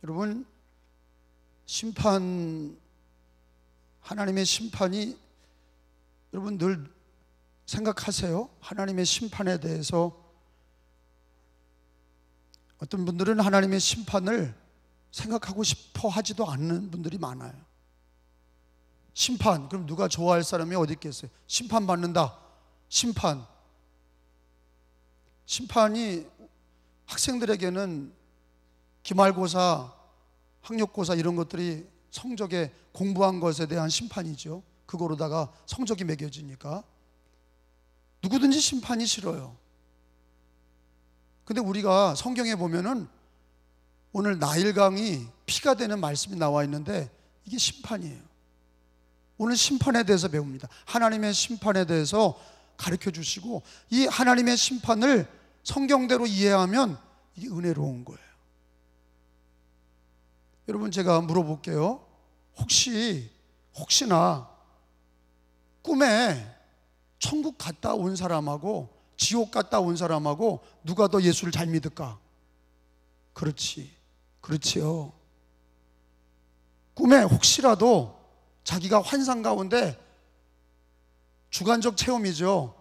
여러분, 하나님의 심판이, 여러분 늘 생각하세요. 하나님의 심판에 대해서. 어떤 분들은 하나님의 심판을 생각하고 싶어 하지도 않는 분들이 많아요. 심판, 그럼 누가 좋아할 사람이 어디 있겠어요? 심판받는다. 심판이 학생들에게는 기말고사, 학력고사 이런 것들이 성적에 공부한 것에 대한 심판이죠. 그거로다가 성적이 매겨지니까 누구든지 심판이 싫어요. 근데 우리가 성경에 보면은 오늘 나일강이 피가 되는 말씀이 나와 있는데 이게 심판이에요. 오늘 심판에 대해서 배웁니다. 하나님의 심판에 대해서 가르쳐 주시고, 이 하나님의 심판을 성경대로 이해하면 이게 은혜로운 거예요. 여러분, 제가 물어볼게요. 혹시나 꿈에 천국 갔다 온 사람하고 지옥 갔다 온 사람하고 누가 더 예수를 잘 믿을까? 그렇지요. 꿈에 혹시라도 자기가 환상 가운데, 주관적 체험이죠,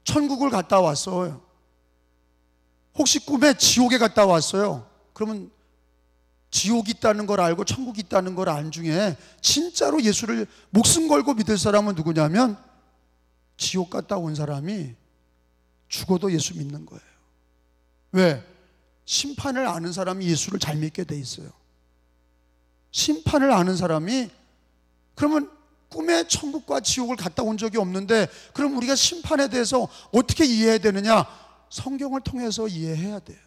천국을 갔다 왔어요. 혹시 꿈에 지옥에 갔다 왔어요. 그러면 지옥이 있다는 걸 알고 천국이 있다는 걸 안 중에 진짜로 예수를 목숨 걸고 믿을 사람은 누구냐면, 지옥 갔다 온 사람이 죽어도 예수 믿는 거예요. 왜? 심판을 아는 사람이 예수를 잘 믿게 돼 있어요. 심판을 아는 사람이, 그러면 꿈에 천국과 지옥을 갔다 온 적이 없는데 그럼 우리가 심판에 대해서 어떻게 이해해야 되느냐? 성경을 통해서 이해해야 돼요.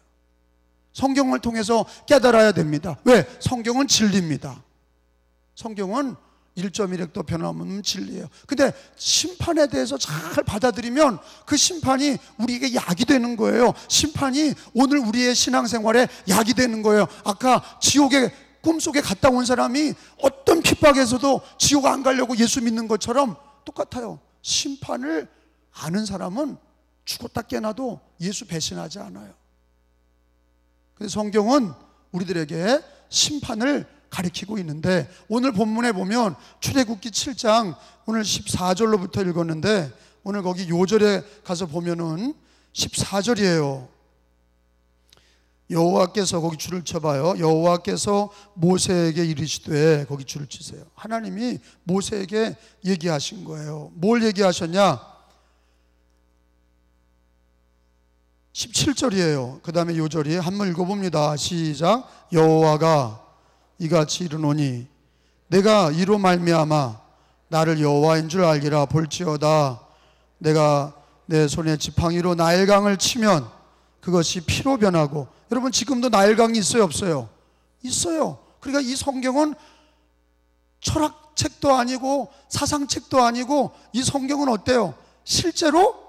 성경을 통해서 깨달아야 됩니다. 왜? 성경은 진리입니다. 성경은 1.1획도 변함없는 진리예요. 근데 심판에 대해서 잘 받아들이면 그 심판이 우리에게 약이 되는 거예요. 심판이 오늘 우리의 신앙생활에 약이 되는 거예요. 아까 지옥에 꿈속에 갔다 온 사람이 어떤 핍박에서도 지옥 안 가려고 예수 믿는 것처럼 똑같아요. 심판을 아는 사람은 죽었다 깨나도 예수 배신하지 않아요. 그래서 성경은 우리들에게 심판을 가리키고 있는데, 오늘 본문에 보면 출애굽기 7장 오늘 14절로부터 읽었는데, 오늘 거기 요절에 가서 보면은 14절이에요. 여호와께서, 거기 줄을 쳐봐요. 여호와께서 모세에게 이르시되, 거기 줄을 치세요. 하나님이 모세에게 얘기하신 거예요. 뭘 얘기하셨냐? 17절이에요. 그 다음에 요절이 한번 읽어봅니다. 시작. 여호와가 이같이 이르노니 내가 이로 말미암아 나를 여호와인 줄 알기라. 볼지어다 내가 내 손에 지팡이로 나일강을 치면 그것이 피로 변하고. 여러분, 지금도 나일강이 있어요, 없어요? 있어요. 그러니까 이 성경은 철학책도 아니고 사상책도 아니고, 이 성경은 어때요? 실제로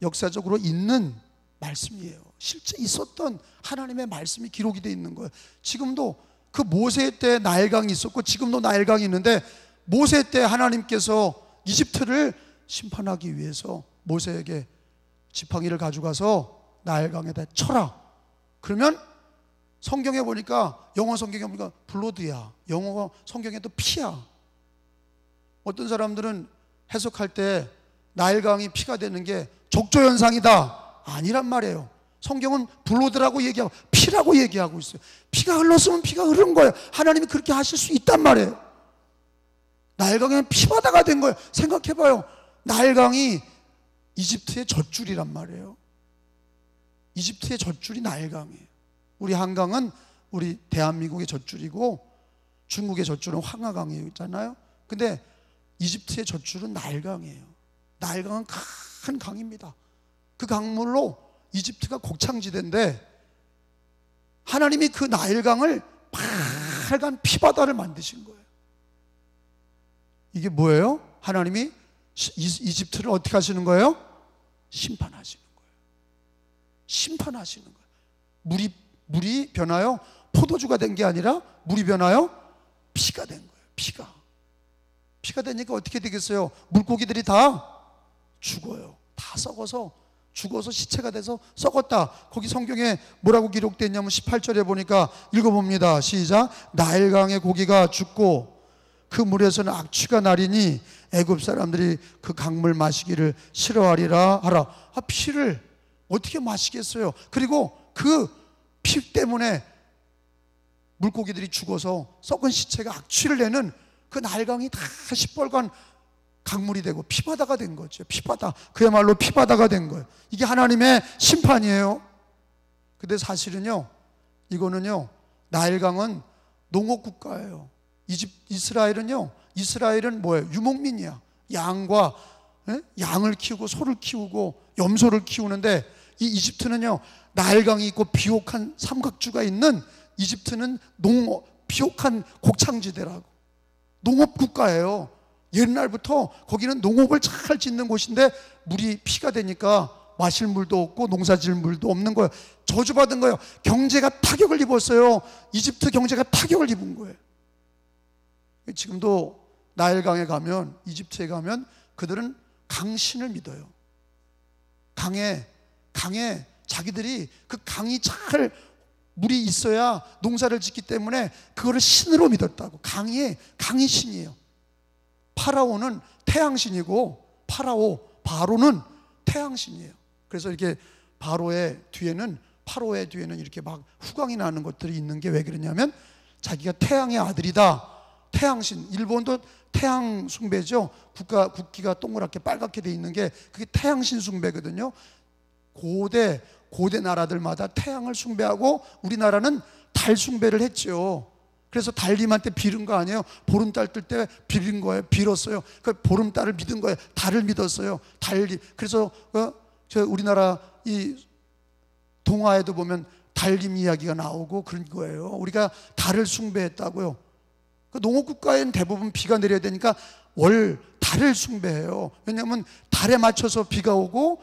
역사적으로 있는 말씀이에요. 실제 있었던 하나님의 말씀이 기록이 되어 있는 거예요. 지금도 그 모세 때 나일강이 있었고 지금도 나일강이 있는데, 모세 때 하나님께서 이집트를 심판하기 위해서 모세에게 지팡이를 가져가서 나일강에다 쳐라. 그러면 성경에 보니까, 영어 성경에 보니까 블러드야. 영어 성경에도 피야. 어떤 사람들은 해석할 때 나일강이 피가 되는 게 적조현상이다, 아니란 말이에요. 성경은 블러드라고 얘기하고 피라고 얘기하고 있어요. 피가 흘렀으면 피가 흐른 거예요. 하나님이 그렇게 하실 수 있단 말이에요. 나일강에는 피바다가 된 거예요. 생각해봐요. 나일강이 이집트의 젖줄이란 말이에요. 이집트의 젖줄이 나일강이에요. 우리 한강은 우리 대한민국의 젖줄이고 중국의 젖줄은 황하강이잖아요. 근데 이집트의 젖줄은 나일강이에요. 나일강은 큰 강입니다. 그 강물로 이집트가 곡창지대인데, 하나님이 그 나일강을 빨간 피바다를 만드신 거예요. 이게 뭐예요? 하나님이 이집트를 어떻게 하시는 거예요? 심판하시는 거예요. 심판하시는 거예요. 물이 변하여 포도주가 된 게 아니라 물이 변하여 피가 된 거예요. 피가 되니까 어떻게 되겠어요? 물고기들이 다 죽어요. 다 썩어서 죽어서 시체가 돼서 썩었다. 거기 성경에 뭐라고 기록되어 있냐면 18절에 보니까 읽어봅니다. 시작. 나일강의 고기가 죽고 그 물에서는 악취가 나리니 애굽 사람들이 그 강물 마시기를 싫어하리라 하라. 피를 어떻게 마시겠어요? 그리고 그 피 때문에 물고기들이 죽어서 썩은 시체가 악취를 내는 그 나일강이 다 시뻘건 강물이 되고 피바다가 된 거죠. 피바다, 그야말로 피바다가 된 거예요. 이게 하나님의 심판이에요. 근데 사실은요, 이거는요, 나일강은 농업국가예요. 이스라엘은 뭐예요? 유목민이야. 양을 키우고 소를 키우고 염소를 키우는데, 이 이집트는요, 나일강이 있고 비옥한 삼각주가 있는 이집트는 비옥한 곡창지대라고, 농업국가예요. 옛날부터 거기는 농업을 잘 짓는 곳인데 물이 피가 되니까 마실 물도 없고 농사질 물도 없는 거예요. 저주받은 거예요. 경제가 타격을 입었어요. 이집트 경제가 타격을 입은 거예요. 지금도 나일강에 가면, 이집트에 가면 그들은 강신을 믿어요. 강에 자기들이 그 강이 잘 물이 있어야 농사를 짓기 때문에 그거를 신으로 믿었다고. 강이 신이에요. 파라오는 태양신이고 바로는 태양신이에요. 그래서 이렇게 파로의 뒤에는 이렇게 막 후광이 나는 것들이 있는 게 왜 그러냐면 자기가 태양의 아들이다. 태양신. 일본도 태양 숭배죠. 국기가 동그랗게 빨갛게 돼 있는 게 그게 태양신 숭배거든요. 고대 나라들마다 태양을 숭배하고 우리나라는 달 숭배를 했죠. 그래서 달님한테 빌은 거 아니에요. 보름달 뜰 때 빌은 거예요. 빌었어요. 그 보름달을 믿은 거예요. 달을 믿었어요. 그래서 우리나라 이 동화에도 보면 달님 이야기가 나오고 그런 거예요. 우리가 달을 숭배했다고요. 그 농업국가에는 대부분 비가 내려야 되니까 달을 숭배해요. 왜냐하면 달에 맞춰서 비가 오고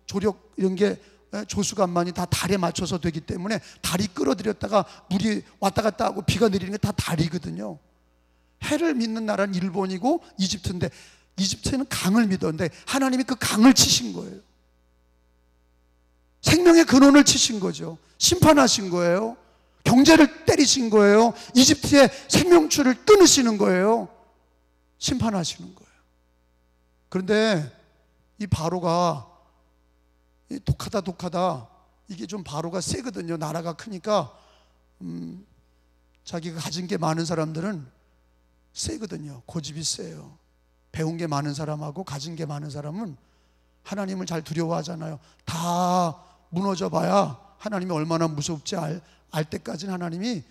조력 이런 게 조수간만이 다 달에 맞춰서 되기 때문에 달이 끌어들였다가 물이 왔다 갔다 하고 비가 내리는 게 다 달이거든요. 해를 믿는 나라는 일본이고 이집트인데, 이집트는 강을 믿었는데 하나님이 그 강을 치신 거예요. 생명의 근원을 치신 거죠. 심판하신 거예요. 경제를 때리신 거예요. 이집트의 생명줄을 끊으시는 거예요. 심판하시는 거예요. 그런데 이 바로가 독하다. 이게 좀 바로가 세거든요. 나라가 크니까 자기가 가진 게 많은 사람들은 세거든요. 고집이 세요. 배운 게 많은 사람하고 가진 게 많은 사람은 하나님을 잘 두려워하잖아요. 다 무너져 봐야 하나님이 얼마나 무섭지 알 때까지는 하나님이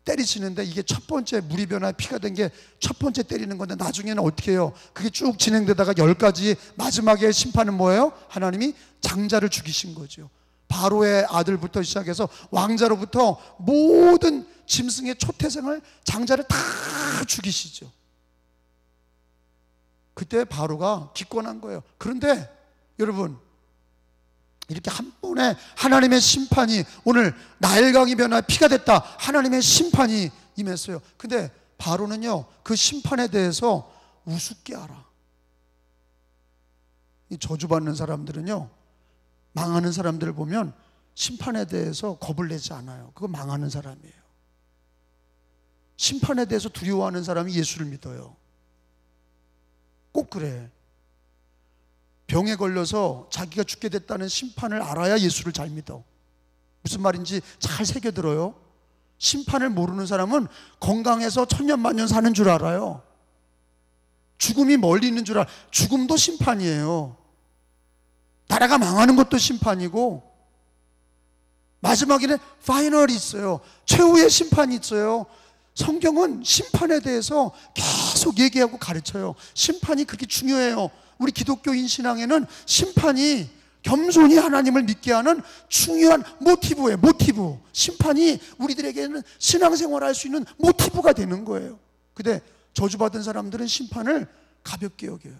때리시는데, 이게 첫 번째 물이 변화 피가 된 게 첫 번째 때리는 건데 나중에는 어떻게 해요? 그게 쭉 진행되다가 10가지 마지막에 심판은 뭐예요? 하나님이 장자를 죽이신 거죠. 바로의 아들부터 시작해서 왕자로부터 모든 짐승의 초태생을, 장자를 다 죽이시죠. 그때 바로가 기권한 거예요. 그런데 여러분, 이렇게 한 번에 하나님의 심판이, 오늘 나일강이 변화 피가 됐다, 하나님의 심판이 임했어요. 근데 바로는요, 그 심판에 대해서 우습게 알아. 이 저주받는 사람들은요, 망하는 사람들을 보면 심판에 대해서 겁을 내지 않아요. 그거 망하는 사람이에요. 심판에 대해서 두려워하는 사람이 예수를 믿어요. 꼭 그래. 병에 걸려서 자기가 죽게 됐다는 심판을 알아야 예수를 잘 믿어. 무슨 말인지 잘 새겨들어요. 심판을 모르는 사람은 건강해서 천년만년 사는 줄 알아요. 죽음이 멀리 있는 줄 알아요. 죽음도 심판이에요. 나라가 망하는 것도 심판이고, 마지막에는 파이널이 있어요. 최후의 심판이 있어요. 성경은 심판에 대해서 계속 얘기하고 가르쳐요. 심판이 그렇게 중요해요. 우리 기독교인 신앙에는 심판이 겸손히 하나님을 믿게 하는 중요한 모티브예요. 모티브. 심판이 우리들에게는 신앙생활을 할 수 있는 모티브가 되는 거예요. 근데 저주받은 사람들은 심판을 가볍게 여겨요.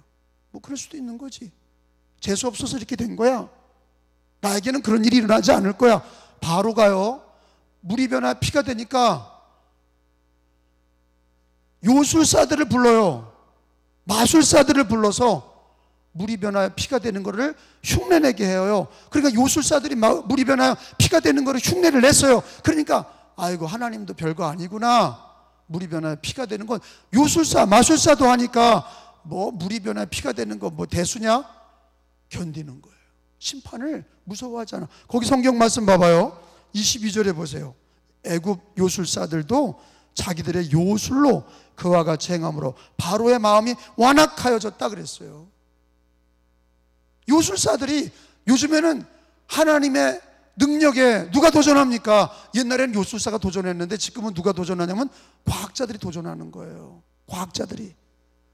뭐 그럴 수도 있는 거지. 재수 없어서 이렇게 된 거야. 나에게는 그런 일이 일어나지 않을 거야. 바로가요, 물이 변화 피가 되니까 요술사들을 불러요. 마술사들을 불러서 물이 변하여 피가 되는 것을 흉내내게 해요. 그러니까 요술사들이 물이 변하여 피가 되는 것을 흉내를 냈어요. 그러니까 아이고 하나님도 별거 아니구나. 물이 변하여 피가 되는 건 요술사 마술사도 하니까 뭐 물이 변하여 피가 되는 거 뭐 대수냐? 견디는 거예요. 심판을 무서워하잖아. 거기 성경 말씀 봐봐요. 22절에 보세요. 애굽 요술사들도 자기들의 요술로 그와 같이 행함으로 바로의 마음이 완악하여졌다 그랬어요. 요술사들이 요즘에는 하나님의 능력에 누가 도전합니까? 옛날에는 요술사가 도전했는데 지금은 누가 도전하냐면 과학자들이 도전하는 거예요. 과학자들이.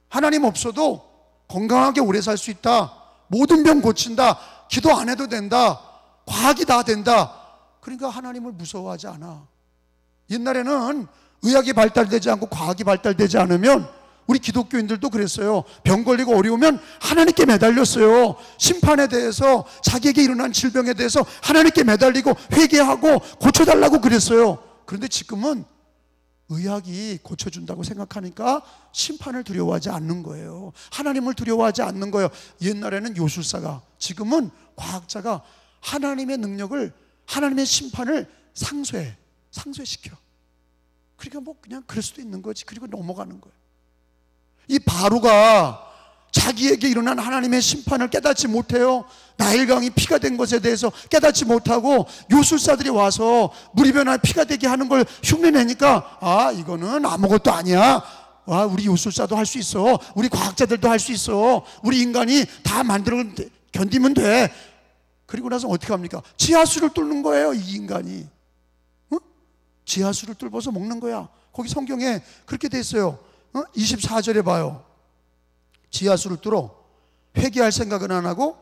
하나님 없어도 건강하게 오래 살 수 있다. 모든 병 고친다. 기도 안 해도 된다. 과학이 다 된다. 그러니까 하나님을 무서워하지 않아. 옛날에는 의학이 발달되지 않고 과학이 발달되지 않으면 우리 기독교인들도 그랬어요. 병 걸리고 어려우면 하나님께 매달렸어요. 심판에 대해서, 자기에게 일어난 질병에 대해서 하나님께 매달리고 회개하고 고쳐달라고 그랬어요. 그런데 지금은 의학이 고쳐준다고 생각하니까 심판을 두려워하지 않는 거예요. 하나님을 두려워하지 않는 거예요. 옛날에는 요술사가, 지금은 과학자가 하나님의 능력을, 하나님의 심판을 상쇄시켜. 그러니까 뭐 그냥 그럴 수도 있는 거지. 그리고 넘어가는 거예요. 이 바로가 자기에게 일어난 하나님의 심판을 깨닫지 못해요. 나일강이 피가 된 것에 대해서 깨닫지 못하고 요술사들이 와서 물이 변하여 피가 되게 하는 걸 흉내내니까 아, 이거는 아무것도 아니야. 와, 우리 요술사도 할 수 있어. 우리 과학자들도 할 수 있어. 우리 인간이 다 만들어 견디면 돼. 그리고 나서 어떻게 합니까? 지하수를 뚫는 거예요, 이 인간이. 지하수를 뚫어서 먹는 거야. 거기 성경에 그렇게 돼 있어요. 24절에 봐요. 지하수를 뚫어. 회개할 생각은 안 하고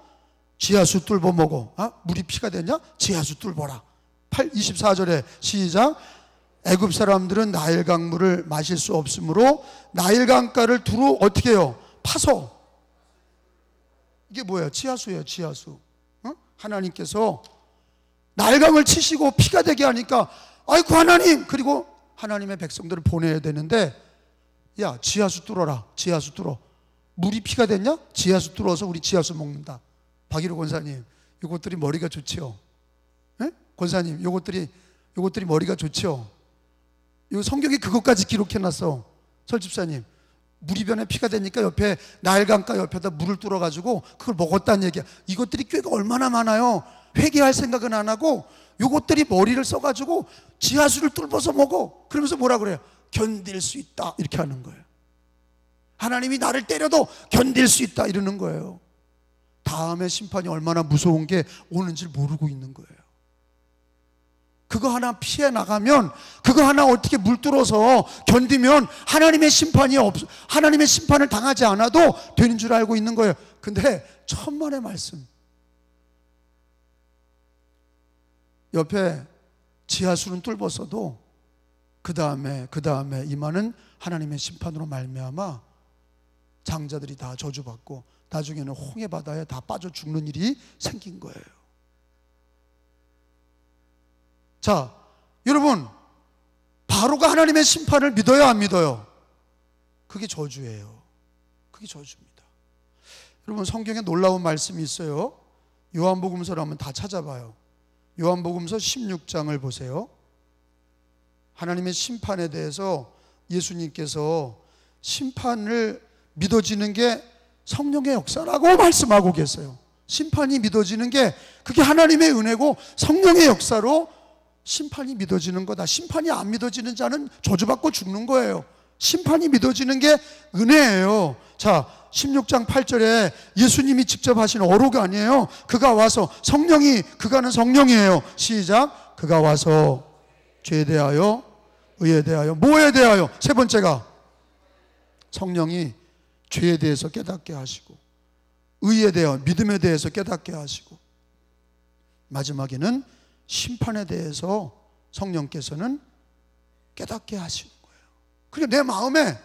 지하수 뚫어 먹어. 물이 피가 되냐? 지하수 뚫어라. 24절에 시작. 애굽 사람들은 나일강 물을 마실 수 없으므로 나일강가를 두루 어떻게 해요? 파서. 이게 뭐예요? 지하수예요, 지하수. 하나님께서 나일강을 치시고 피가 되게 하니까 아이고 하나님, 그리고 하나님의 백성들을 보내야 되는데 야, 지하수 뚫어라. 지하수 뚫어. 물이 피가 됐냐? 지하수 뚫어서 우리 지하수 먹는다. 박일호 권사님, 이것들이 머리가 좋지요. 네? 권사님, 이것들이 머리가 좋지요. 이 성경이 그것까지 기록해놨어. 설집사님, 물이 변해 피가 되니까 옆에 나일강가 옆에다 물을 뚫어가지고 그걸 먹었다는 얘기야. 이것들이 꾀가 얼마나 많아요. 회개할 생각은 안 하고 이것들이 머리를 써가지고 지하수를 뚫어서 먹어. 그러면서 뭐라 그래요? 견딜 수 있다, 이렇게 하는 거예요. 하나님이 나를 때려도 견딜 수 있다, 이러는 거예요. 다음에 심판이 얼마나 무서운 게 오는지 모르고 있는 거예요. 그거 하나 피해 나가면, 그거 하나 어떻게 물 뚫어서 견디면 하나님의 심판을 당하지 않아도 되는 줄 알고 있는 거예요. 근데 천만의 말씀, 옆에 지하수는 뚫었어도 그 다음에 임하는 하나님의 심판으로 말미암아 장자들이 다 저주받고 나중에는 홍해 바다에 다 빠져 죽는 일이 생긴 거예요. 자, 여러분, 바로가 하나님의 심판을 믿어요, 안 믿어요? 그게 저주예요. 그게 저주입니다. 여러분, 성경에 놀라운 말씀이 있어요. 요한복음서를 한번 다 찾아봐요. 요한복음서 16장을 보세요. 하나님의 심판에 대해서 예수님께서 심판을 믿어지는 게 성령의 역사라고 말씀하고 계세요. 심판이 믿어지는 게 그게 하나님의 은혜고 성령의 역사로 심판이 믿어지는 거다. 심판이 안 믿어지는 자는 저주받고 죽는 거예요. 심판이 믿어지는 게 은혜예요. 자, 16장 8절에 예수님이 직접 하신 어록 아니에요. 그가 와서 그가는 성령이에요. 시작. 그가 와서 죄에 대하여, 의에 대하여, 뭐에 대하여? 세 번째가 성령이 죄에 대해서 깨닫게 하시고, 의에 대하여, 믿음에 대해서 깨닫게 하시고, 마지막에는 심판에 대해서 성령께서는 깨닫게 하시는 거예요. 그러니까 내 마음에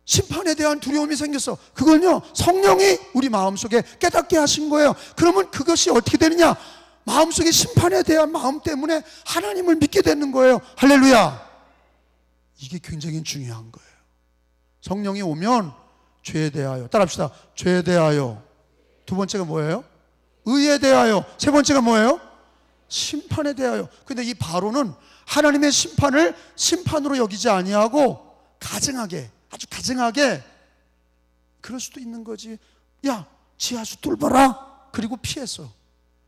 심판에 대한 두려움이 생겼어. 그건요, 성령이 우리 마음속에 깨닫게 하신 거예요. 그러면 그것이 어떻게 되느냐? 마음속에 심판에 대한 마음 때문에 하나님을 믿게 되는 거예요. 할렐루야. 이게 굉장히 중요한 거예요. 성령이 오면 죄에 대하여. 따라합시다. 죄에 대하여. 두 번째가 뭐예요? 의에 대하여. 세 번째가 뭐예요? 심판에 대하여. 근데 이 바로는 하나님의 심판을 심판으로 여기지 아니하고 가증하게, 아주 가증하게, 그럴 수도 있는 거지. 야, 지하수 뚫어라. 그리고 피했어.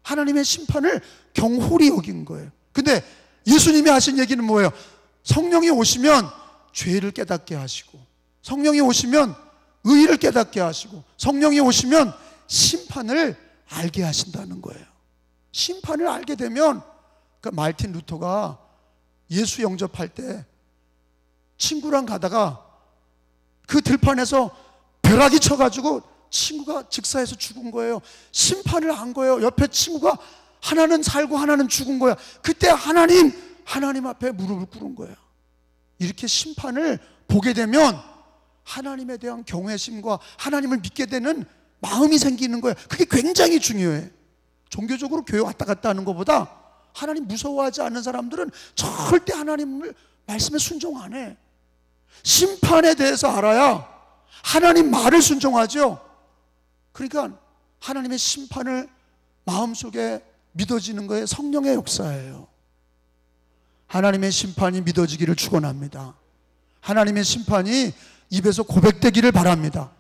하나님의 심판을 경홀히 여긴 거예요. 근데 예수님이 하신 얘기는 뭐예요? 성령이 오시면 죄를 깨닫게 하시고, 성령이 오시면 의를 깨닫게 하시고, 성령이 오시면 심판을 알게 하신다는 거예요. 심판을 알게 되면, 그러니까 말틴 루터가 예수 영접할 때 친구랑 가다가 그 들판에서 벼락이 쳐가지고 친구가 즉사해서 죽은 거예요. 심판을 안 거예요. 옆에 친구가 하나는 살고 하나는 죽은 거야. 그때 하나님 앞에 무릎을 꿇은 거예요. 이렇게 심판을 보게 되면 하나님에 대한 경외심과 하나님을 믿게 되는 마음이 생기는 거예요. 그게 굉장히 중요해. 종교적으로 교회 왔다 갔다 하는 것보다 하나님 무서워하지 않는 사람들은 절대 하나님을 말씀에 순종 안 해. 심판에 대해서 알아야 하나님 말을 순종하죠. 그러니까 하나님의 심판을 마음속에 믿어지는 거에 성령의 역사예요. 하나님의 심판이 믿어지기를 축원합니다. 하나님의 심판이 입에서 고백되기를 바랍니다.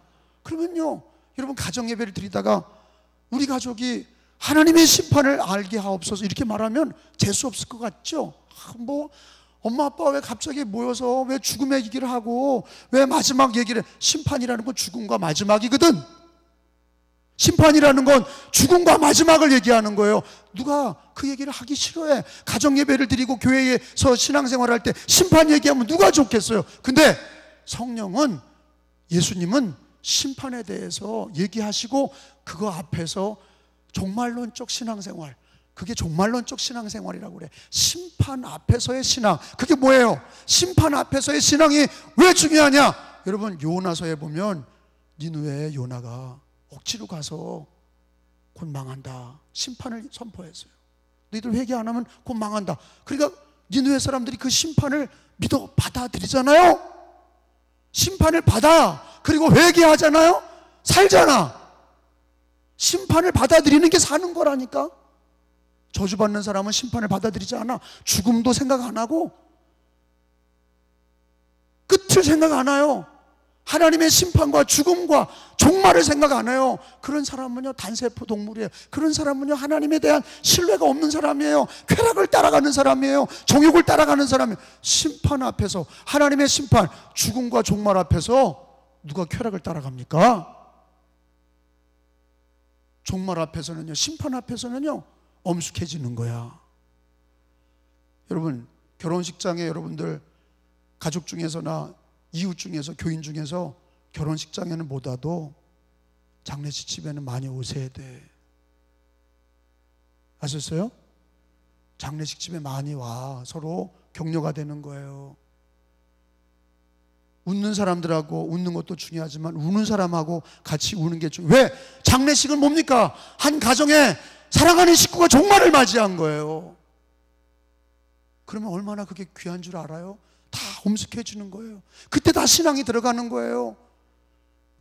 그러면요, 여러분 가정 예배를 드리다가 우리 가족이 하나님의 심판을 알게 하옵소서 이렇게 말하면 재수 없을 것 같죠? 뭐 엄마 아빠 왜 갑자기 모여서 왜 죽음의 얘기를 하고 왜 마지막 얘기를 해? 심판이라는 건 죽음과 마지막이거든. 심판이라는 건 죽음과 마지막을 얘기하는 거예요. 누가 그 얘기를 하기 싫어해. 가정 예배를 드리고 교회에서 신앙생활할 때 심판 얘기하면 누가 좋겠어요. 근데 성령은, 예수님은 심판에 대해서 얘기하시고 그거 앞에서 종말론적 신앙생활, 그게 종말론적 신앙생활이라고 그래. 심판 앞에서의 신앙, 그게 뭐예요? 심판 앞에서의 신앙이 왜 중요하냐? 여러분 요나서에 보면 니느웨의 요나가 억지로 가서 곧 망한다, 심판을 선포했어요. 너희들 회개 안 하면 곧 망한다. 그러니까 니느웨 사람들이 그 심판을 믿어 받아들이잖아요. 심판을 받아, 그리고 회개하잖아요. 살잖아. 심판을 받아들이는 게 사는 거라니까. 저주받는 사람은 심판을 받아들이지 않아. 죽음도 생각 안 하고 끝을 생각 안 해요. 하나님의 심판과 죽음과 종말을 생각 안 해요. 그런 사람은요 단세포 동물이에요. 그런 사람은요 하나님에 대한 신뢰가 없는 사람이에요. 쾌락을 따라가는 사람이에요. 정욕을 따라가는 사람이에요. 심판 앞에서, 하나님의 심판, 죽음과 종말 앞에서 누가 쾌락을 따라갑니까? 종말 앞에서는요, 심판 앞에서는요 엄숙해지는 거야. 여러분 결혼식장에 여러분들 가족 중에서나 이웃 중에서, 교인 중에서 결혼식장에는 못 와도 장례식 집에는 많이 오셔야 돼. 아셨어요? 장례식 집에 많이 와. 서로 격려가 되는 거예요. 웃는 사람들하고 웃는 것도 중요하지만 우는 사람하고 같이 우는 게 중요해요. 왜? 장례식은 뭡니까? 한 가정에 사랑하는 식구가 종말을 맞이한 거예요. 그러면 얼마나 그게 귀한 줄 알아요? 다 엄숙해지는 거예요. 그때 다 신앙이 들어가는 거예요.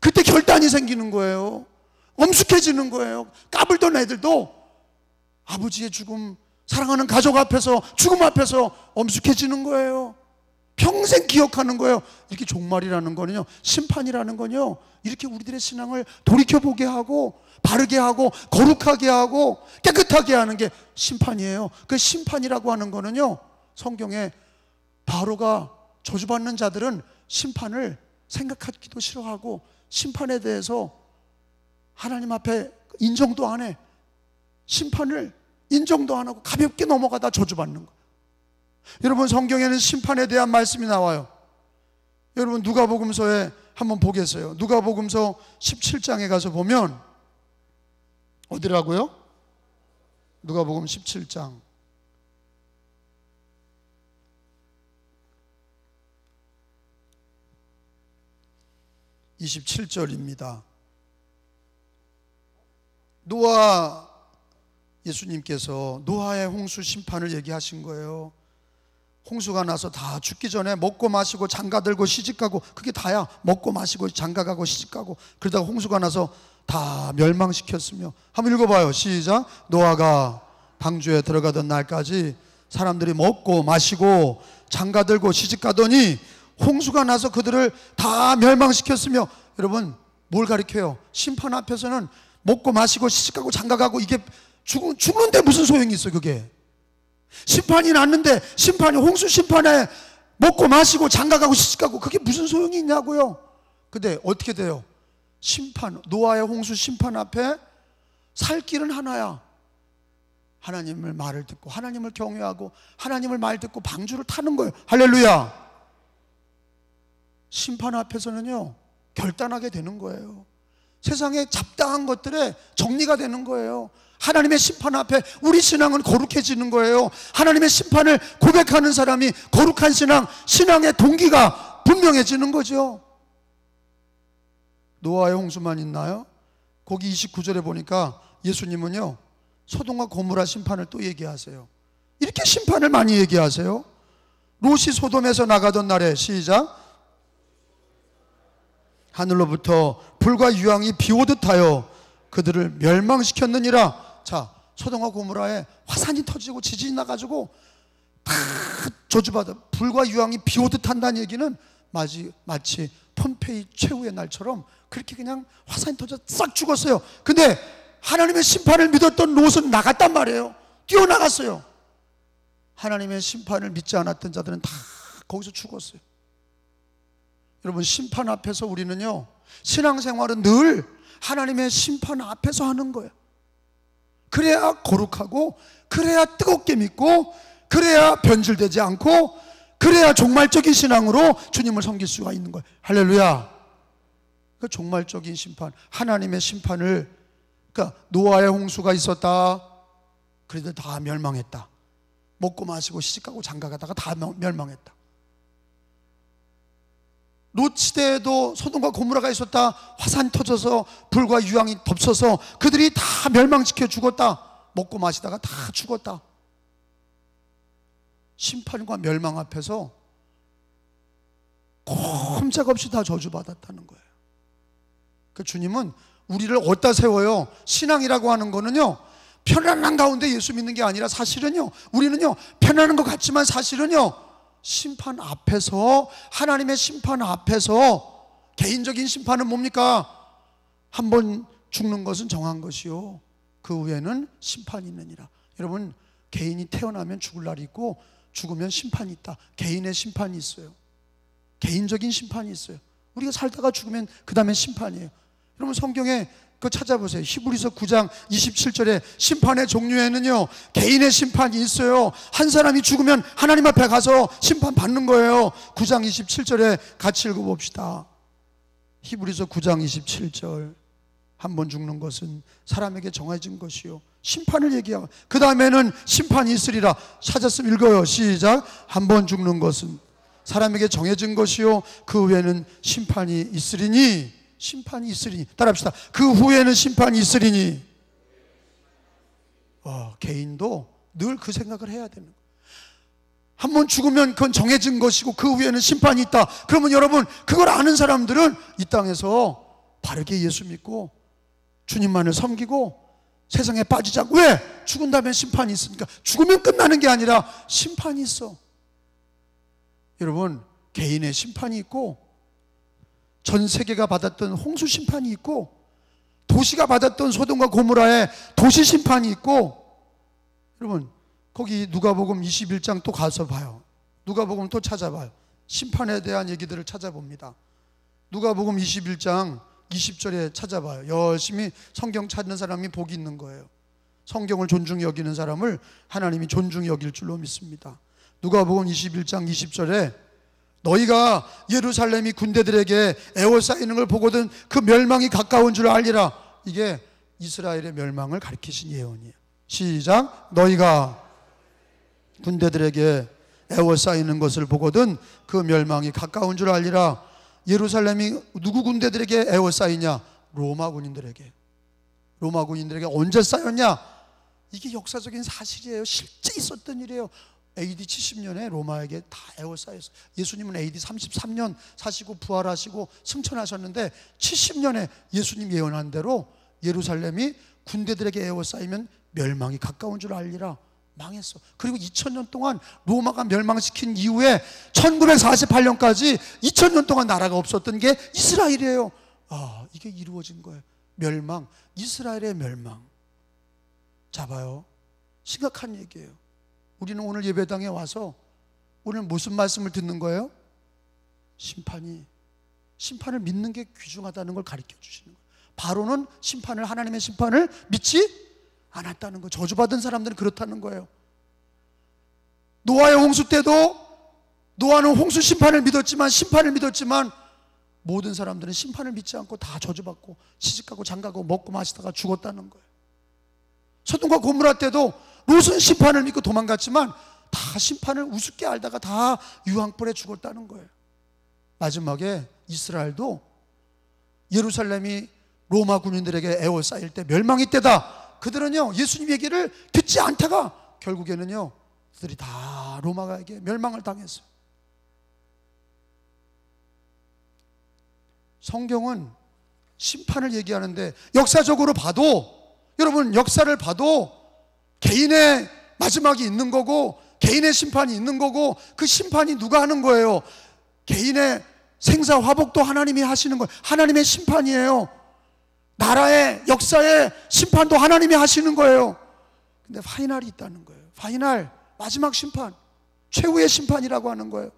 그때 결단이 생기는 거예요. 엄숙해지는 거예요. 까불던 애들도 아버지의 죽음, 사랑하는 가족 앞에서, 죽음 앞에서 엄숙해지는 거예요. 평생 기억하는 거예요. 이렇게 종말이라는 거는요, 심판이라는 건요, 이렇게 우리들의 신앙을 돌이켜보게 하고 바르게 하고 거룩하게 하고 깨끗하게 하는 게 심판이에요. 그 심판이라고 하는 거는요, 성경에 바로가 저주받는 자들은 심판을 생각하기도 싫어하고 심판에 대해서 하나님 앞에 인정도 안 해. 심판을 인정도 안 하고 가볍게 넘어가다 저주받는 거예요. 여러분 성경에는 심판에 대한 말씀이 나와요. 여러분 누가복음서에 한번 보겠어요. 누가복음서 17장에 가서 보면 어디라고요? 누가복음 17장 27절입니다. 노아, 예수님께서 노아의 홍수 심판을 얘기하신 거예요. 홍수가 나서 다 죽기 전에 먹고 마시고 장가들고 시집가고, 그게 다야. 먹고 마시고 장가가고 시집가고, 그러다가 홍수가 나서 다 멸망시켰으며. 한번 읽어봐요. 시작. 노아가 방주에 들어가던 날까지 사람들이 먹고 마시고 장가들고 시집가더니 홍수가 나서 그들을 다 멸망시켰으며. 여러분, 뭘 가리켜요? 심판 앞에서는 먹고 마시고 시집가고 장가가고, 이게 죽는데 무슨 소용이 있어? 그게 심판이 났는데, 심판이 홍수 심판에 먹고 마시고 장가가고 시집가고, 그게 무슨 소용이 있냐고요. 근데 어떻게 돼요? 심판, 노아의 홍수 심판 앞에 살 길은 하나야. 하나님을 말을 듣고 하나님을 경외하고 하나님을 말 듣고 방주를 타는 거예요. 할렐루야. 심판 앞에서는요 결단하게 되는 거예요. 세상에 잡다한 것들에 정리가 되는 거예요. 하나님의 심판 앞에 우리 신앙은 거룩해지는 거예요. 하나님의 심판을 고백하는 사람이 거룩한 신앙, 신앙의 동기가 분명해지는 거죠. 노아의 홍수만 있나요? 거기 29절에 보니까 예수님은요 소돔과 고모라 심판을 또 얘기하세요. 이렇게 심판을 많이 얘기하세요. 롯이 소돔에서 나가던 날에, 시작. 하늘로부터 불과 유황이 비오듯 하여 그들을 멸망시켰느니라. 자, 소돔과 고모라에 화산이 터지고 지진이 나가지고 다 저주받아 불과 유황이 비오듯 한다는 얘기는 마치 폼페이 최후의 날처럼 그렇게 그냥 화산이 터져 싹 죽었어요. 근데 하나님의 심판을 믿었던 롯은 나갔단 말이에요. 뛰어나갔어요. 하나님의 심판을 믿지 않았던 자들은 다 거기서 죽었어요. 여러분, 심판 앞에서 우리는요 신앙생활은 늘 하나님의 심판 앞에서 하는 거예요. 그래야 거룩하고, 그래야 뜨겁게 믿고, 그래야 변질되지 않고, 그래야 종말적인 신앙으로 주님을 섬길 수가 있는 거예요. 할렐루야. 그 종말적인 심판, 하나님의 심판을, 그러니까 노아의 홍수가 있었다. 그래도 다 멸망했다. 먹고 마시고 시집가고 장가가다가 다 멸망했다. 롯 시대에도 소돔과 고모라가 있었다. 화산 터져서 불과 유황이 덮쳐서 그들이 다 멸망시켜 죽었다. 먹고 마시다가 다 죽었다. 심판과 멸망 앞에서 꼼짝없이 다 저주받았다는 거예요. 그 주님은 우리를 어디다 세워요? 신앙이라고 하는 거는요 편안한 가운데 예수 믿는 게 아니라, 사실은요 우리는요 편안한 것 같지만 사실은요 심판 앞에서, 하나님의 심판 앞에서, 개인적인 심판은 뭡니까? 한 번 죽는 것은 정한 것이요 그 후에는 심판이 있느니라. 여러분, 개인이 태어나면 죽을 날이 있고 죽으면 심판이 있다. 개인의 심판이 있어요. 개인적인 심판이 있어요. 우리가 살다가 죽으면 그 다음에 심판이에요. 여러분, 성경에 그거 찾아보세요. 히브리서 9장 27절에 심판의 종류에는요 개인의 심판이 있어요. 한 사람이 죽으면 하나님 앞에 가서 심판받는 거예요. 9장 27절에 같이 읽어봅시다. 히브리서 9장 27절. 한 번 죽는 것은 사람에게 정해진 것이요 심판을 얘기하고, 그 다음에는 심판이 있으리라. 찾았으면 읽어요. 시작. 한 번 죽는 것은 사람에게 정해진 것이요 그 후에는 심판이 있으리니. 심판이 있으리니. 따라합시다. 그 후에는 심판이 있으리니. 개인도 늘 그 생각을 해야 되는 거예요. 한 번 죽으면 그건 정해진 것이고 그 후에는 심판이 있다. 그러면 여러분, 그걸 아는 사람들은 이 땅에서 바르게 예수 믿고 주님만을 섬기고 세상에 빠지지 않고. 왜? 죽은 다음에 심판이 있으니까. 죽으면 끝나는 게 아니라 심판이 있어. 여러분, 개인의 심판이 있고, 전 세계가 받았던 홍수 심판이 있고, 도시가 받았던 소돔과 고모라의 도시 심판이 있고. 여러분, 거기 누가복음 21장 또 가서 봐요. 누가복음 또 찾아봐요. 심판에 대한 얘기들을 찾아봅니다. 누가복음 21장 20절에 찾아봐요. 열심히 성경 찾는 사람이 복이 있는 거예요. 성경을 존중히 여기는 사람을 하나님이 존중히 여길 줄로 믿습니다. 누가복음 21장 20절에 너희가 예루살렘이 군대들에게 에워싸이는 걸 보거든 그 멸망이 가까운 줄 알리라. 이게 이스라엘의 멸망을 가리키신 예언이에요. 시작. 너희가 군대들에게 에워싸이는 것을 보거든 그 멸망이 가까운 줄 알리라. 예루살렘이 누구 군대들에게 에워싸이냐? 로마 군인들에게. 로마 군인들에게 언제 쌓였냐? 이게 역사적인 사실이에요. 실제 있었던 일이에요. AD 70년에 로마에게 다 에워싸였어요. 예수님은 AD 33년 사시고 부활하시고 승천하셨는데 70년에 예수님 예언한 대로 예루살렘이 군대들에게 에워싸이면 멸망이 가까운 줄 알리라. 망했어. 그리고 2000년 동안 로마가 멸망시킨 이후에 1948년까지 2000년 동안 나라가 없었던 게 이스라엘이에요. 아, 이게 이루어진 거예요. 멸망, 이스라엘의 멸망. 자, 봐요. 심각한 얘기예요. 우리는 오늘 예배당에 와서 오늘 무슨 말씀을 듣는 거예요? 심판을 믿는 게 귀중하다는 걸 가르쳐 주시는 거예요. 바로는 하나님의 심판을 믿지 않았다는 거. 저주받은 사람들은 그렇다는 거예요. 노아의 홍수 때도 노아는 홍수 심판을 믿었지만 모든 사람들은 심판을 믿지 않고 다 저주받고 시집가고 장가고 먹고 마시다가 죽었다는 거예요. 소돔과 고모라 때도 롯은 심판을 믿고 도망갔지만 다 심판을 우습게 알다가 다 유황불에 죽었다는 거예요. 마지막에 이스라엘도 예루살렘이 로마 군인들에게 에워싸일 때 멸망의 때다. 그들은요 예수님 얘기를 듣지 않다가 결국에는요 그들이 다 로마에게 멸망을 당했어요. 성경은 심판을 얘기하는데 역사적으로 봐도, 여러분 역사를 봐도 개인의 마지막이 있는 거고 개인의 심판이 있는 거고, 그 심판이 누가 하는 거예요? 개인의 생사화복도 하나님이 하시는 거예요. 하나님의 심판이에요. 나라의 역사의 심판도 하나님이 하시는 거예요. 근데 파이널이 있다는 거예요. 파이널, 마지막 심판, 최후의 심판이라고 하는 거예요.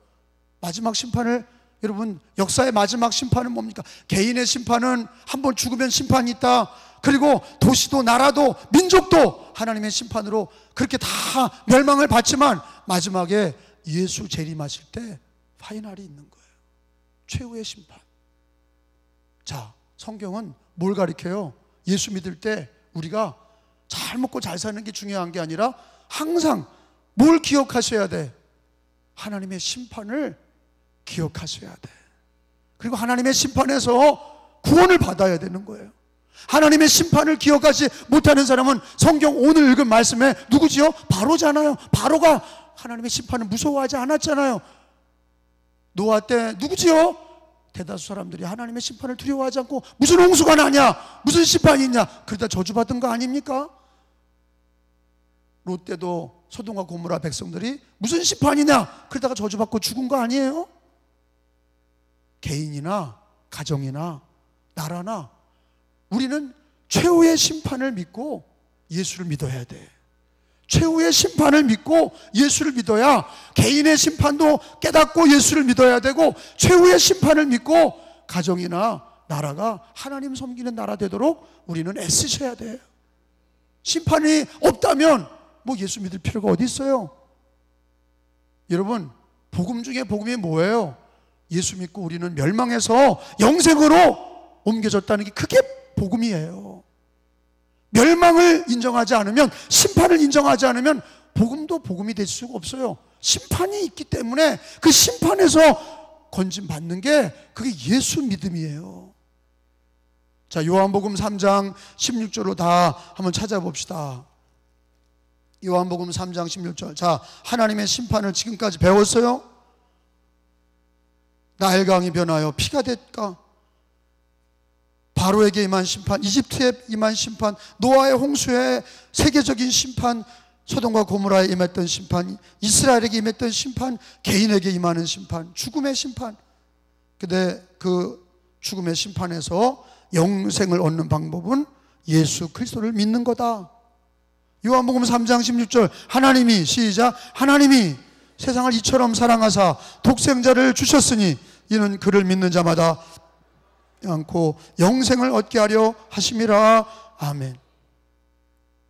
마지막 심판을, 여러분 역사의 마지막 심판은 뭡니까? 개인의 심판은 한 번 죽으면 심판이 있다. 그리고 도시도 나라도 민족도 하나님의 심판으로 그렇게 다 멸망을 받지만 마지막에 예수 재림하실 때 파이널이 있는 거예요. 최후의 심판. 자, 성경은 뭘 가르쳐요? 예수 믿을 때 우리가 잘 먹고 잘 사는 게 중요한 게 아니라 항상 뭘 기억하셔야 돼? 하나님의 심판을 기억하셔야 돼. 그리고 하나님의 심판에서 구원을 받아야 되는 거예요. 하나님의 심판을 기억하지 못하는 사람은 성경 오늘 읽은 말씀에 누구지요? 바로잖아요. 바로가 하나님의 심판을 무서워하지 않았잖아요. 노아 때 누구지요? 대다수 사람들이 하나님의 심판을 두려워하지 않고 무슨 홍수가 나냐, 무슨 심판이 있냐, 그러다 저주받은 거 아닙니까? 롯 때도 소돔과 고모라 백성들이 무슨 심판이냐 그러다가 저주받고 죽은 거 아니에요? 개인이나 가정이나 나라나 우리는 최후의 심판을 믿고 예수를 믿어야 돼. 최후의 심판을 믿고 예수를 믿어야 개인의 심판도 깨닫고 예수를 믿어야 되고, 최후의 심판을 믿고 가정이나 나라가 하나님 섬기는 나라 되도록 우리는 애쓰셔야 돼요. 심판이 없다면 뭐 예수 믿을 필요가 어디 있어요? 여러분, 복음 중에 복음이 뭐예요? 예수 믿고 우리는 멸망해서 영생으로 옮겨졌다는 게 그게 복음이에요. 멸망을 인정하지 않으면, 심판을 인정하지 않으면 복음도 복음이 될 수가 없어요. 심판이 있기 때문에 그 심판에서 건짐받는 게 그게 예수 믿음이에요. 자, 요한복음 3장 16절로 다 한번 찾아봅시다. 요한복음 3장 16절. 자, 하나님의 심판을 지금까지 배웠어요? 나일강이 변하여 피가 됐까? 바로에게 임한 심판, 이집트에 임한 심판, 노아의 홍수에 세계적인 심판, 소돔과 고모라에 임했던 심판, 이스라엘에게 임했던 심판, 개인에게 임하는 심판, 죽음의 심판. 근데 그 죽음의 심판에서 영생을 얻는 방법은 예수 그리스도를 믿는 거다. 요한복음 3장 16절. 하나님이, 시작, 하나님이 세상을 이처럼 사랑하사 독생자를 주셨으니 이는 그를 믿는 자마다 않고 영생을 얻게 하려 하심이라. 아멘.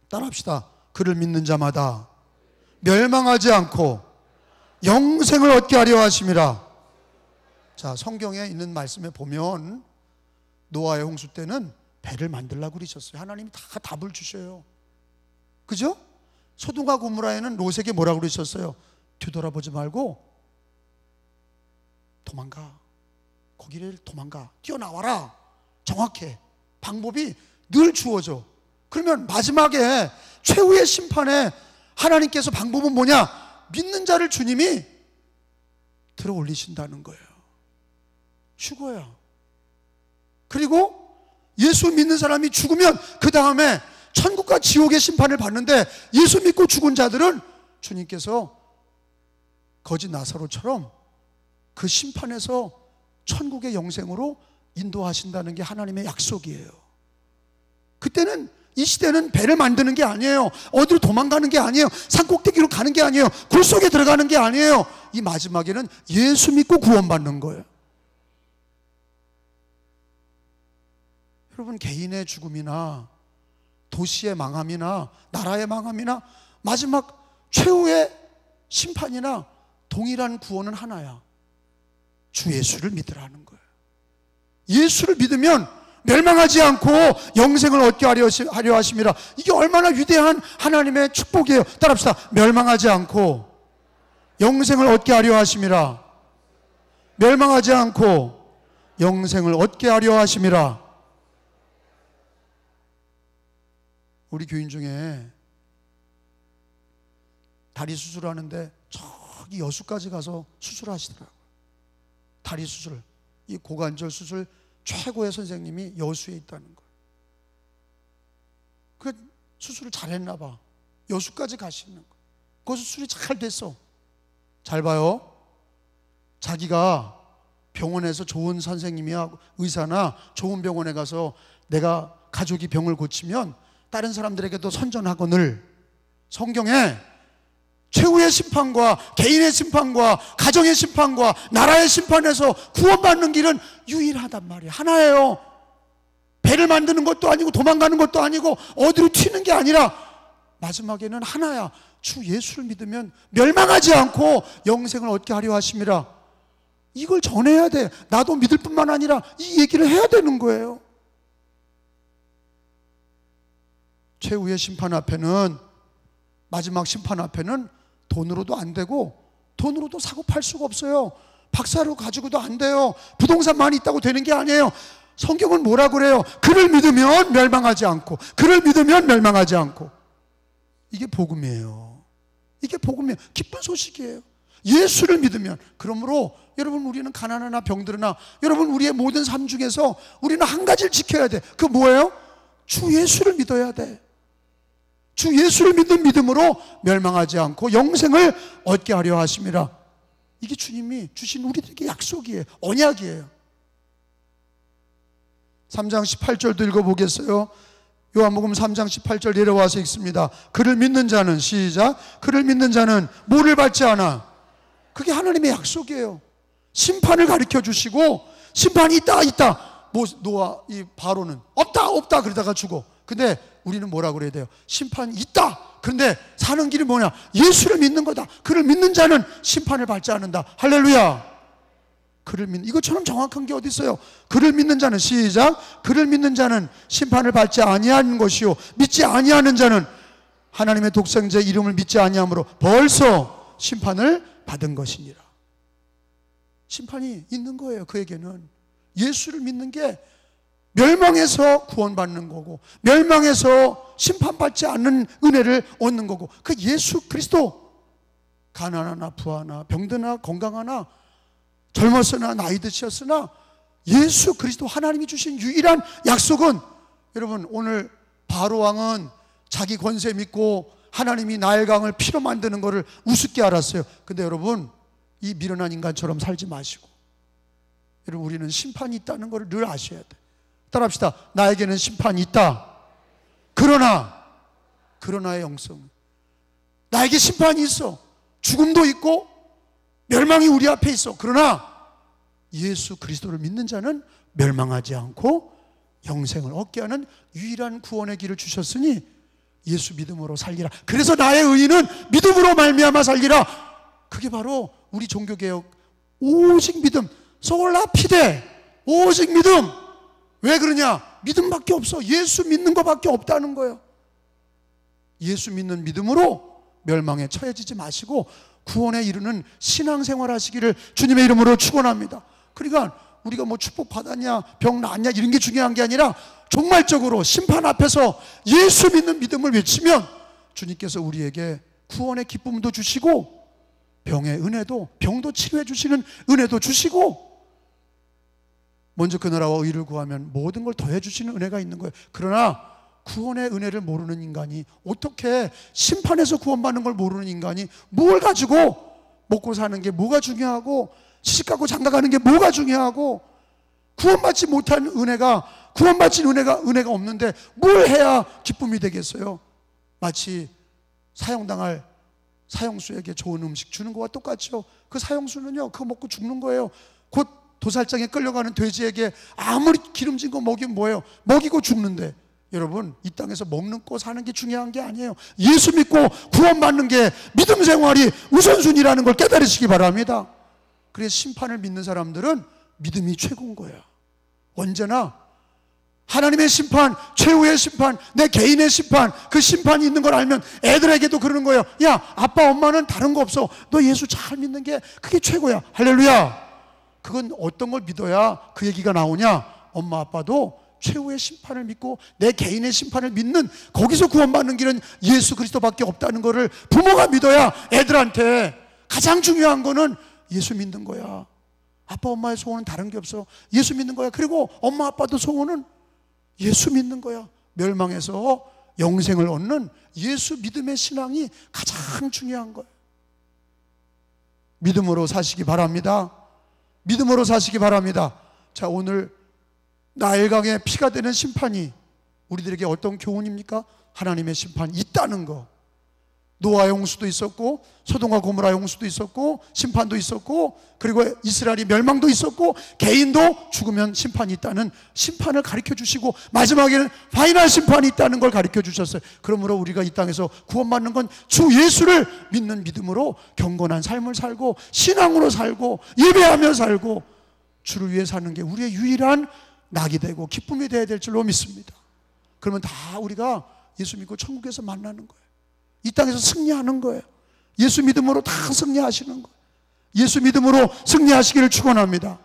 따라합시다. 그를 믿는 자마다 멸망하지 않고 영생을 얻게 하려 하심이라. 자, 성경에 있는 말씀에 보면 노아의 홍수 때는 배를 만들라고 그러셨어요. 하나님이 다 답을 주셔요. 그죠? 소돔과 고모라에는 롯에게 뭐라고 그러셨어요? 뒤돌아보지 말고 도망가. 거기를 도망가. 뛰어나와라. 정확해. 방법이 늘 주어져. 그러면 마지막에 최후의 심판에 하나님께서 방법은 뭐냐? 믿는 자를 주님이 들어 올리신다는 거예요. 휴거야. 그리고 예수 믿는 사람이 죽으면 그 다음에 천국과 지옥의 심판을 받는데, 예수 믿고 죽은 자들은 주님께서 거짓 나사로처럼 그 심판에서 천국의 영생으로 인도하신다는 게 하나님의 약속이에요. 그때는, 이 시대는 배를 만드는 게 아니에요. 어디로 도망가는 게 아니에요. 산꼭대기로 가는 게 아니에요. 굴 속에 들어가는 게 아니에요. 이 마지막에는 예수 믿고 구원받는 거예요. 여러분, 개인의 죽음이나 도시의 망함이나 나라의 망함이나 마지막 최후의 심판이나 동일한 구원은 하나야. 주 예수를 믿으라는 거예요. 예수를 믿으면 멸망하지 않고 영생을 얻게 하려 하심이라. 이게 얼마나 위대한 하나님의 축복이에요. 따라합시다. 멸망하지 않고 영생을 얻게 하려 하심이라. 멸망하지 않고 영생을 얻게 하려 하심이라. 우리 교인 중에 다리 수술하는데 저기 여수까지 가서 수술하시더라고요. 다리 수술, 이 고관절 수술 최고의 선생님이 여수에 있다는 거예요. 그 수술을 잘했나 봐. 여수까지 가시는 거예요. 거기서 수술이 잘 됐어. 잘 봐요. 자기가 병원에서 좋은 선생님이야, 의사나 좋은 병원에 가서 내가 가족이 병을 고치면 다른 사람들에게도 선전하거늘, 성경에 최후의 심판과 개인의 심판과 가정의 심판과 나라의 심판에서 구원받는 길은 유일하단 말이에요. 하나예요. 배를 만드는 것도 아니고 도망가는 것도 아니고 어디로 튀는 게 아니라 마지막에는 하나야. 주 예수를 믿으면 멸망하지 않고 영생을 얻게 하려 하심이라. 이걸 전해야 돼. 나도 믿을 뿐만 아니라 이 얘기를 해야 되는 거예요. 최후의 심판 앞에는, 마지막 심판 앞에는 돈으로도 안 되고 돈으로도 사고 팔 수가 없어요. 박사로 가지고도 안 돼요. 부동산 많이 있다고 되는 게 아니에요. 성경은 뭐라 그래요? 그를 믿으면 멸망하지 않고, 그를 믿으면 멸망하지 않고. 이게 복음이에요. 이게 복음이에요. 기쁜 소식이에요. 예수를 믿으면. 그러므로 여러분, 우리는 가난하나 병들으나 여러분, 우리의 모든 삶 중에서 우리는 한 가지를 지켜야 돼. 그 뭐예요? 주 예수를 믿어야 돼. 주 예수를 믿는 믿음으로 멸망하지 않고 영생을 얻게 하려 하심이라. 이게 주님이 주신 우리들에게 약속이에요. 언약이에요. 3장 18절도 읽어보겠어요. 요한복음 3장 18절 내려와서 읽습니다. 그를 믿는 자는, 시작, 그를 믿는 자는 뭐를 받지 않아? 그게 하나님의 약속이에요. 심판을 가르쳐 주시고, 심판이 있다. 노아, 이 바로는 없다 그러다가 죽어. 근데 우리는 뭐라 그래야 돼요? 심판이 있다. 그런데 사는 길이 뭐냐? 예수를 믿는 거다. 그를 믿는 자는 심판을 받지 않는다. 할렐루야. 그를 믿는, 이것처럼 정확한 게 어디 있어요? 그를 믿는 자는, 시작, 그를 믿는 자는 심판을 받지 아니하는 것이요, 믿지 아니하는 자는 하나님의 독생자의 이름을 믿지 아니함으로 벌써 심판을 받은 것이니라. 심판이 있는 거예요. 그에게는 예수를 믿는 게 멸망에서 구원받는 거고, 멸망에서 심판받지 않는 은혜를 얻는 거고, 그 예수 그리스도, 가난하나 부하나 병드나 건강하나 젊었으나 나이 드셨으나 예수 그리스도 하나님이 주신 유일한 약속은, 여러분, 오늘 바로 왕은 자기 권세 믿고 하나님이 나일강을 피로 만드는 것을 우습게 알았어요. 근데 여러분, 이 미련한 인간처럼 살지 마시고, 여러분, 우리는 심판이 있다는 것을 늘 아셔야 돼요. 따라합시다. 나에게는 심판이 있다. 그러나의 영성. 나에게 심판이 있어. 죽음도 있고 멸망이 우리 앞에 있어. 그러나 예수 그리스도를 믿는 자는 멸망하지 않고 영생을 얻게 하는 유일한 구원의 길을 주셨으니 예수 믿음으로 살리라. 그래서 나의 의인은 믿음으로 말미암아 살리라. 그게 바로 우리 종교개혁, 오직 믿음, 솔라 피데, 오직 믿음. 왜 그러냐? 믿음밖에 없어. 예수 믿는 것밖에 없다는 거예요. 예수 믿는 믿음으로 멸망에 처해지지 마시고 구원에 이르는 신앙생활 하시기를 주님의 이름으로 축원합니다. 그러니까 우리가 뭐 축복 받았냐, 병 나았냐, 이런 게 중요한 게 아니라 종말적으로 심판 앞에서 예수 믿는 믿음을 외치면 주님께서 우리에게 구원의 기쁨도 주시고 병의 은혜도, 병도 치료해 주시는 은혜도 주시고, 먼저 그 나라와 의를 구하면 모든 걸 더해 주시는 은혜가 있는 거예요. 그러나 구원의 은혜를 모르는 인간이, 어떻게 심판에서 구원받는 걸 모르는 인간이 뭘 가지고 먹고 사는 게 뭐가 중요하고, 시집가고 장가가는 게 뭐가 중요하고, 구원받지 못한 은혜가, 구원받진 은혜가 없는데 뭘 해야 기쁨이 되겠어요? 마치 사형당할 사형수에게 좋은 음식 주는 것과 똑같죠. 그 사형수는요, 그거 먹고 죽는 거예요. 곧 도살장에 끌려가는 돼지에게 아무리 기름진 거 먹이면 뭐예요? 먹이고 죽는데, 여러분, 이 땅에서 먹는 거 사는 게 중요한 게 아니에요. 예수 믿고 구원받는 게 믿음 생활이 우선순위라는 걸 깨달으시기 바랍니다. 그래서 심판을 믿는 사람들은 믿음이 최고인 거예요. 언제나 하나님의 심판, 최후의 심판, 내 개인의 심판, 그 심판이 있는 걸 알면 애들에게도 그러는 거예요. 야, 아빠 엄마는 다른 거 없어. 너 예수 잘 믿는 게 그게 최고야. 할렐루야. 그건 어떤 걸 믿어야 그 얘기가 나오냐? 엄마 아빠도 최후의 심판을 믿고 내 개인의 심판을 믿는, 거기서 구원받는 길은 예수 그리스도밖에 없다는 거를 부모가 믿어야 애들한테, 가장 중요한 거는 예수 믿는 거야. 아빠 엄마의 소원은 다른 게 없어. 예수 믿는 거야. 그리고 엄마 아빠도 소원은 예수 믿는 거야. 멸망해서 영생을 얻는 예수 믿음의 신앙이 가장 중요한 거예요. 믿음으로 사시기 바랍니다. 믿음으로 사시기 바랍니다. 자, 오늘 나일강의 피가 되는 심판이 우리들에게 어떤 교훈입니까? 하나님의 심판이 있다는 거. 노아의 홍수도 있었고, 소돔과 고모라의 홍수도 있었고, 심판도 있었고, 그리고 이스라엘이 멸망도 있었고, 개인도 죽으면 심판이 있다는 심판을 가르쳐 주시고, 마지막에는 파이널 심판이 있다는 걸 가르쳐 주셨어요. 그러므로 우리가 이 땅에서 구원받는 건 주 예수를 믿는 믿음으로 경건한 삶을 살고, 신앙으로 살고, 예배하며 살고, 주를 위해 사는 게 우리의 유일한 낙이 되고 기쁨이 되어야 될 줄로 믿습니다. 그러면 다 우리가 예수 믿고 천국에서 만나는 거예요. 이 땅에서 승리하는 거예요. 예수 믿음으로 다 승리하시는 거예요. 예수 믿음으로 승리하시기를 축원합니다.